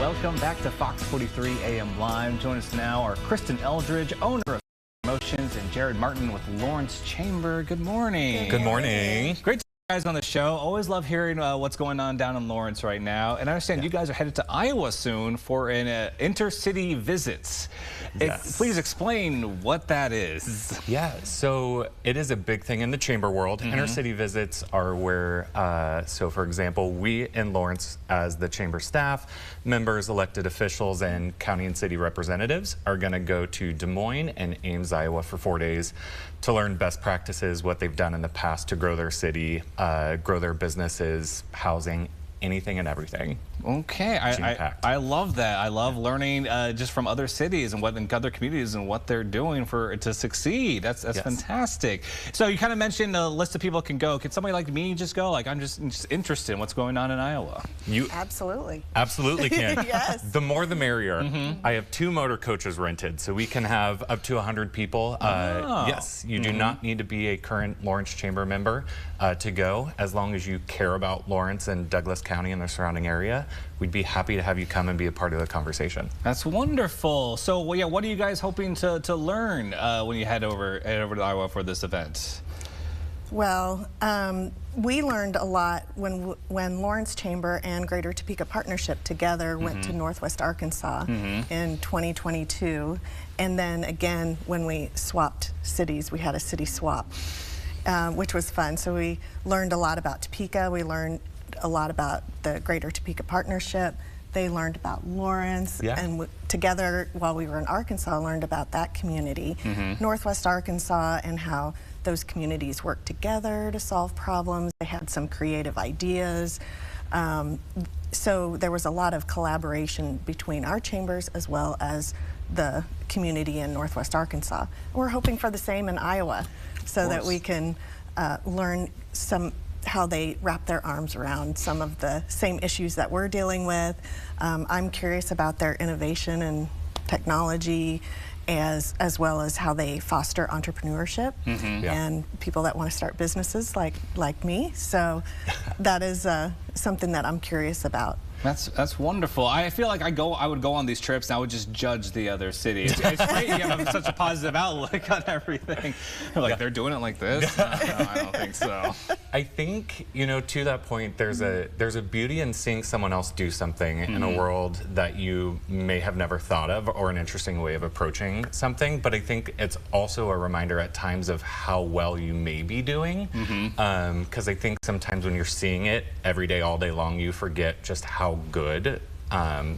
Welcome back to Fox 43 AM Live. Join us now are Kristen Eldridge, owner of Promotions, and Jared Martin with Lawrence Chamber. Good morning. Good morning. Great to have you guys on the show. Always love hearing what's going on down in Lawrence right now. And I understand you guys are headed to Iowa soon for an intercity visits. Yes. Please explain what that is. Yeah, so it is a big thing in the chamber world. Intercity visits are where, so for example, we in Lawrence as the chamber staff, members, elected officials, and county and city representatives are going to go to Des Moines and Ames, Iowa for 4 days to learn best practices, what they've done in the past to grow their city, grow their businesses, housing, anything and everything. Okay, I love that. I love learning just from other cities and other communities and what they're doing to succeed. That's yes. Fantastic. So you kind of mentioned a list of people can go. Can somebody like me just go? Like I'm just interested in what's going on in Iowa. You absolutely can. Yes. The more the merrier. I have 2 motor coaches rented, so we can have up to 100 people. Yes, you do not need to be a current Lawrence Chamber member to go, as long as you care about Lawrence and Douglas County and the surrounding area. We'd be happy to have you come and be a part of the conversation. That's wonderful. So, well, yeah, what are you guys hoping to learn when you head over to Iowa for this event? Well, we learned a lot when Lawrence Chamber and Greater Topeka Partnership together went to Northwest Arkansas in 2022. And then again, when we swapped cities, we had a city swap, which was fun. So we learned a lot about Topeka. We learned a lot about the Greater Topeka Partnership. They learned about Lawrence, and together while we were in Arkansas learned about that community, Northwest Arkansas, and how those communities work together to solve problems. They had some creative ideas. So there was a lot of collaboration between our chambers as well as the community in Northwest Arkansas. We're hoping for the same in Iowa, so that we can learn how they wrap their arms around some of the same issues that we're dealing with. I'm curious about their innovation and technology, as well as how they foster entrepreneurship and people that want to start businesses like me. So that is something that I'm curious about. That's wonderful. I feel like I would go on these trips and I would just judge the other cities. It's great you have such a positive outlook on everything. Like they're doing it like this? No, I don't think so. I think, you know, to that point, there's a beauty in seeing someone else do something in a world that you may have never thought of, or an interesting way of approaching something. But I think it's also a reminder at times of how well you may be doing. Because I think sometimes when you're seeing it every day, all day long, you forget just how good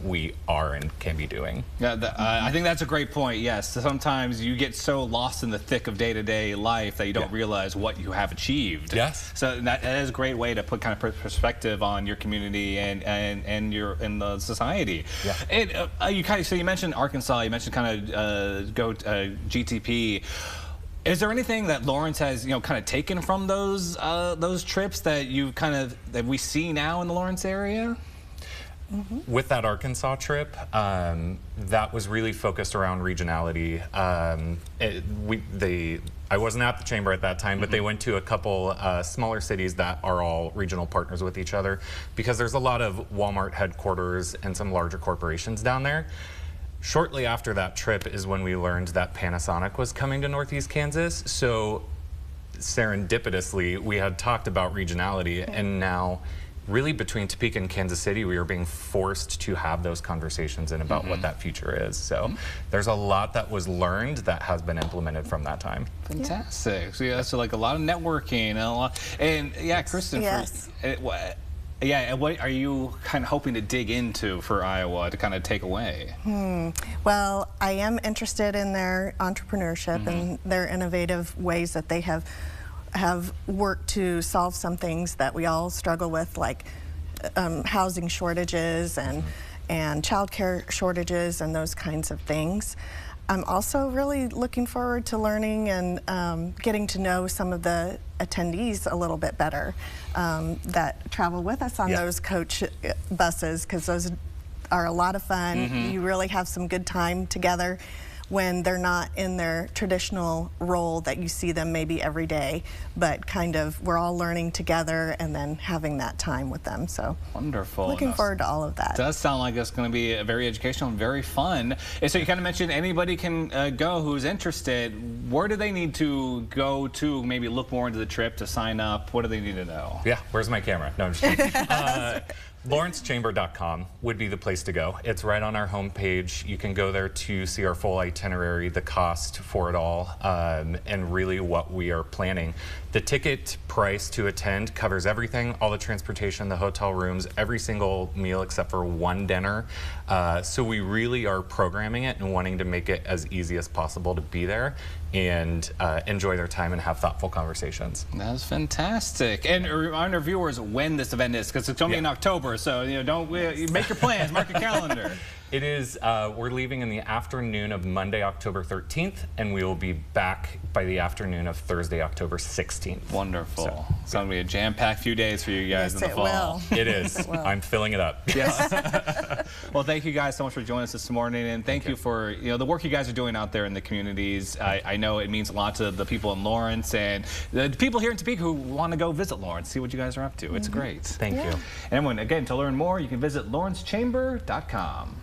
we are and can be doing. Yeah, I think that's a great point. Yes, sometimes you get so lost in the thick of day-to-day life that you don't realize what you have achieved. Yes. So that is a great way to put kind of perspective on your community and the society. Yeah. And so you mentioned Arkansas. You mentioned kind of GTP. Is there anything that Lawrence has, kind of taken from those trips that we see now in the Lawrence area? With that Arkansas trip, that was really focused around regionality. I wasn't at the chamber at that time, but they went to a couple smaller cities that are all regional partners with each other, because there's a lot of Walmart headquarters and some larger corporations down there. Shortly after that trip is when we learned that Panasonic was coming to Northeast Kansas. So serendipitously, we had talked about regionality, and now really between Topeka and Kansas City, we are being forced to have those conversations and about what that future is. So there's a lot that was learned that has been implemented from that time. Fantastic. So like a lot of networking and Kristen. Yes. What are you kind of hoping to dig into for Iowa to kind of take away? Well, I am interested in their entrepreneurship and their innovative ways that they have worked to solve some things that we all struggle with, like housing shortages and childcare shortages and those kinds of things. I'm also really looking forward to learning and getting to know some of the attendees a little bit better that travel with us on those coach buses, because those are a lot of fun. You really have some good time together. when they're not in their traditional role that you see them maybe every day, but kind of we're all learning together and then having that time with them. So wonderful. Looking forward to all of that. It does sound like it's going to be very educational and very fun. And so you kind of mentioned anybody can go who's interested. Where do they need to go to maybe look more into the trip, to sign up? What do they need to know? Yeah, where's my camera? No, I'm just kidding. LawrenceChamber.com would be the place to go. It's right on our homepage. You can go there to see our full itinerary, the cost for it all, and really what we are planning. The ticket price to attend covers everything, all the transportation, the hotel rooms, every single meal except for one dinner. So we really are programming it and wanting to make it as easy as possible to be there and enjoy their time and have thoughtful conversations. That's fantastic. And remind our viewers when this event is, because it's only in October, so don't make your plans, mark your calendar. It is, we're leaving in the afternoon of Monday, October 13th, and we will be back by the afternoon of Thursday, October 16th. Wonderful. So it's going to be a jam-packed few days for you guys in the fall. It is. I'm filling it up. Yes. Well, thank you guys so much for joining us this morning, and thank you for the work you guys are doing out there in the communities. I know it means a lot to the people in Lawrence and the people here in Topeka who want to go visit Lawrence, see what you guys are up to. It's great. Thank you. And everyone, again, to learn more, you can visit lawrencechamber.com.